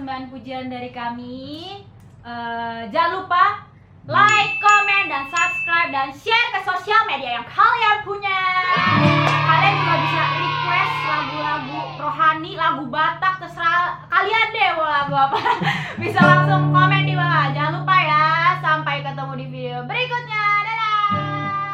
persembahan pujian dari kami. Jangan lupa like, comment, dan subscribe, dan share ke sosial media yang kalian punya. Kalian juga bisa request lagu-lagu rohani, lagu Batak, terserah kalian deh mau lagu apa. Bisa langsung komen di bawah. Jangan lupa ya. Sampai ketemu di video berikutnya. Dadah.